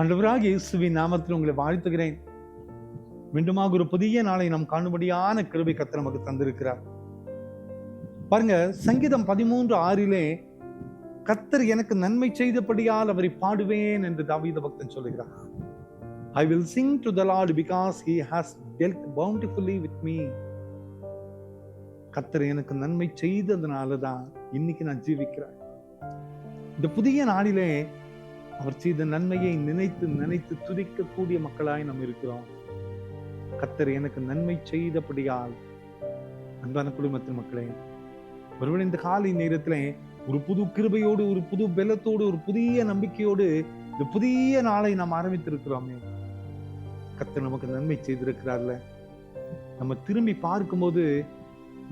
ஆண்டவராகிய இயேசுவின் நாமத்தில் உங்களை வாழ்த்துகிறேன். மீண்டுமாக ஒரு புதிய நாளை நாம் காணும்படியான கிருபை கர்த்தர் நமக்கு தந்திருக்கிறார். பாருங்க, சங்கீதம் 13:6 கர்த்தர் எனக்கு நன்மை செய்தபடியால் அவரை பாடுவேன் என்று தாவீது பக்தன் சொல்லுகிறார். I will sing to the Lord because he has dealt bountifully with me. கர்த்தர் எனக்கு நன்மை செய்ததுனாலதான் இன்னைக்கு நான் ஜீவிக்கிறேன். இந்த புதிய நாளிலே அவர் செய்த நன்மையை நினைத்து நினைத்து துதிக்கக்கூடிய மக்களாய் நாம் இருக்கிறோம். கர்த்தர் எனக்கு நன்மை செய்தபடியால். அன்பான குடும்பத்தின் மக்களே, ஒருவேளை இந்த காலை நேரத்திலே ஒரு புது கிருபையோடு, ஒரு புது பலத்தோடு, ஒரு புதிய நம்பிக்கையோடு இந்த புதிய நாளை நாம் ஆரம்பித்திருக்கிறோமே. கர்த்தர் நமக்கு நன்மை செய்திருக்கிறார்ல. நம்ம திரும்பி பார்க்கும்போது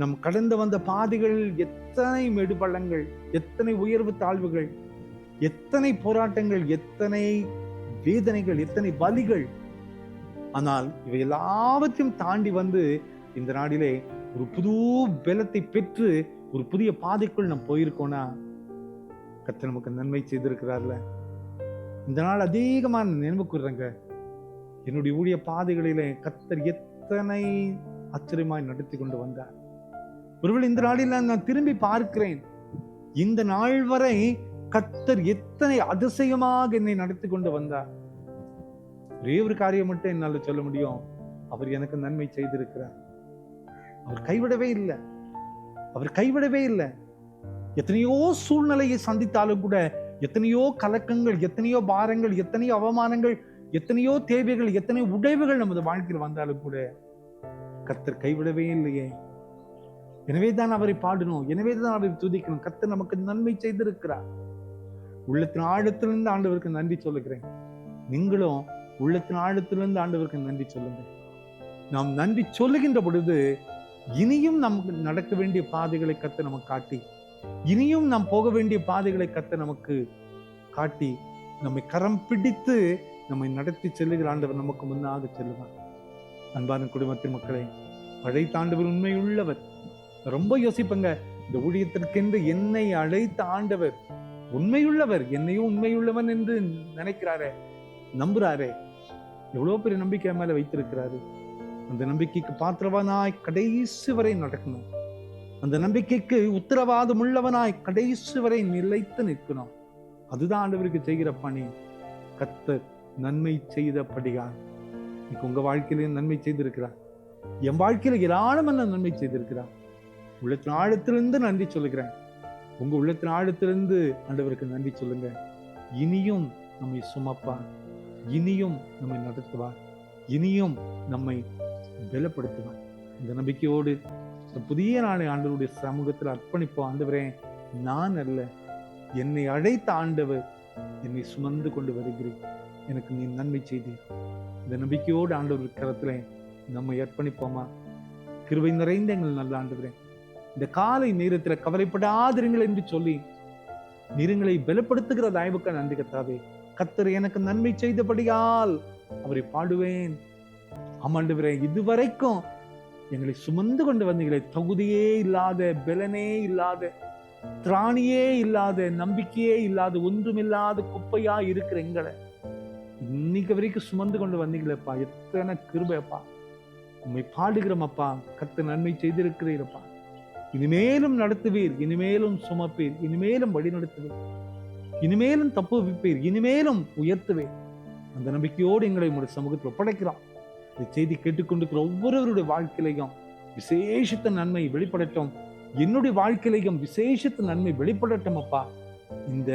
நம் கடந்து வந்த பாதைகள் எத்தனை மெடுபள்ளங்கள், எத்தனை உயர்வு தாழ்வுகள், எத்தனை போராட்டங்கள், எத்தனை வேதனைகள், எத்தனை வலிகள். ஆனால் இவை எல்லாவற்றையும் தாண்டி வந்து இந்த நாளிலே ஒரு புது பலத்தை பெற்று ஒரு புதிய பாதைக்குள் நாம் போயிருக்கோம்னா கர்த்தர் நமக்கு நன்மை செய்திருக்கிறார்ல. இந்த நாள் அதிகமா நினைவு கூறுறேங்க. என்னுடைய ஊழிய பாதைகளிலே கர்த்தர் எத்தனை ஆச்சரியமாய் நடத்தி கொண்டு வந்தார். ஒருவேளை இந்த நாளில் நான் திரும்பி பார்க்கிறேன், இந்த நாள் வரை கர்த்தர் எத்தனை அதிசயமாக என்னை நடத்தி கொண்டு வந்தார். ஒரே ஒரு காரியம் மட்டும் என்னால சொல்ல முடியும், அவர் எனக்கு நன்மை செய்திருக்கிறார். அவர் கைவிடவே இல்லை, அவர் கைவிடவே இல்லை. எத்தனையோ சூழ்நிலையை சந்தித்தாலும் கூட, எத்தனையோ கலக்கங்கள், எத்தனையோ பாரங்கள், எத்தனையோ அவமானங்கள், எத்தனையோ தேவைகள், எத்தனையோ உடைவுகள் நமது வாழ்க்கையில் வந்தாலும் கூட கர்த்தர் கைவிடவே இல்லையே. எனவேதான் அவரை பாடணும், எனவேதான் அவரை துதிக்கணும். கர்த்தர் நமக்கு நன்மை செய்திருக்கிறார். உள்ளத்தின் ஆழத்திலிருந்து ஆண்டவருக்கு நன்றி சொல்லுகிறேன். நீங்களும் உள்ளத்தின் ஆழத்திலிருந்து ஆண்டவருக்கு நன்றி சொல்லுங்க. நாம் நன்றி சொல்லுகின்ற பொழுது இனியும் நமக்கு நடக்க வேண்டிய பாதைகளை கர்த்தர் நமக்கு காட்டி, இனியும் நாம் போக வேண்டிய பாதைகளை கர்த்தர் நமக்கு காட்டி, நம்மை கரம் பிடித்து நம்மை நடத்தி செல்லுகிற ஆண்டவர் நமக்கு முன்னாக செல்லுவார். அன்பான குடும்பத்தின் மக்களே, அழைத்த ஆண்டவர் உண்மையுள்ளவர். ரொம்ப யோசிப்பங்க, இந்த ஊழியத்திற்கென்று என்னை அழைத்த ஆண்டவர் உண்மையுள்ளவர், என்னையும் உண்மையுள்ளவன் என்று நினைக்கிறாரே, நம்புறாரே. எவ்வளவு பெரிய நம்பிக்கை மேல வைத்திருக்கிறாரு. அந்த நம்பிக்கைக்கு பாத்திரவானாய் கடைசி வரை நடக்கணும். அந்த நம்பிக்கைக்கு உத்தரவாதம் உள்ளவனாய் கடைசி வரை நிலைத்து நிற்கணும். அதுதான் ஆண்டவருக்கு செய்கிற பணி. கர்த்தர் நன்மை செய்தபடியால் இன்னைக்கு உங்க வாழ்க்கையில நன்மை செய்திருக்கிறார். என் வாழ்க்கையில ஏராளமான நன்மை செய்திருக்கிறார். உள்ளத்தின் ஆழத்திலிருந்து நன்றி சொல்லுகிறேன். உங்க உள்ளத்தின் ஆழத்திலிருந்து ஆண்டவருக்கு நன்றி சொல்லுங்க. இனியும் நம்மை சுமப்பார், இனியும் நம்மை நடத்துவார், இனியும் நம்மை பலப்படுத்துவார். இந்த நம்பிக்கையோடு புதிய நாளை ஆண்டவருடைய சமூகத்தில் அர்ப்பணிப்போம். ஆண்டவரே, நான் அல்ல, என்னை அழைத்த ஆண்டவர் என்னை சுமந்து கொண்டு வருகிறேன், எனக்கு நீ நன்மை செய்தீர். இந்த நம்பிக்கையோடு ஆண்டவர் கரத்திலே நம்மை அர்ப்பணிப்போமா? கிருபை நிறைந்த எங்கள் நல்ல ஆண்டவரே, இந்த காலை நேரத்தில் கவலைப்படாதிருங்கள் என்று சொல்லி நீரங்களை பலப்படுத்துகிற தயவுக்கு நன்றி கர்த்தாவே. கர்த்தர் எனக்கு நன்மை செய்தபடியால் அவரை பாடுவேன். ஆமாண்டவரே, இதுவரைக்கும் எங்களை சுமந்து கொண்டு வந்தீங்களே, தகுதியே இல்லாத, பலனே இல்லாத, திராணியே இல்லாத, நம்பிக்கையே இல்லாத, ஒன்றுமில்லாத குப்பையா இருக்கிற எங்களை இன்னைக்கு வரைக்கும் சுமந்து கொண்டு வந்தீங்களேப்பா. எத்தனை கிருபைப்பா. உண்மை பாடுகிறோமப்பா. கர்த்தர் நன்மை செய்திருக்கிறீரப்பா. இனிமேலும் நடத்துவீர், இனிமேலும் சுமப்பீர், இனிமேலும் வழி நடத்துவீர், இனிமேலும் தப்புவிப்பீர், இனிமேலும் உயர்த்துவீர். அந்த நம்பிக்கையோடு எங்களை உங்களுடைய சமூகத்தில் ஒப்படைக்கிறோம். இந்த செய்தி கேட்டுக்கொண்டிருக்கிற ஒவ்வொருவருடைய வாழ்க்கையிலையும் விசேஷத்த நன்மை வெளிப்படட்டும். என்னுடைய வாழ்க்கையிலையும் விசேஷத்த நன்மை வெளிப்படட்டும் அப்பா. இந்த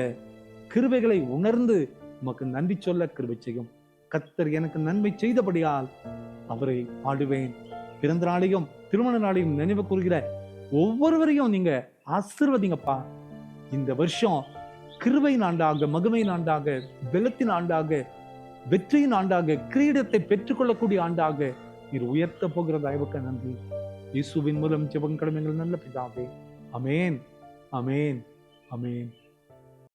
கிருபைகளை உணர்ந்து உமக்கு நன்றி சொல்ல கிருபை செய்யும். கர்த்தர் எனக்கு நன்மை செய்தபடியால் அவரை பாடுவேன். பிறந்த நாளையும் திருமண நாளையும் நினைவு கூறுகிற ஒவ்வொருவரையும் நீங்க ஆசீர்வதிங்கப்பா. இந்த வருஷம் கிருபை ஆண்டாக, மகிமை ஆண்டாக, பலத்தின் ஆண்டாக, வெற்றியின் ஆண்டாக, கிரீடத்தை பெற்றுக்கொள்ளக்கூடிய ஆண்டாக நீர் உயர்த்த போகிற தயவுக்கு நன்றி. இயேசுவின் மூலம் ஜெபம் கடமைகள் நல்ல பிதாவே. அமேன், அமேன், அமேன்.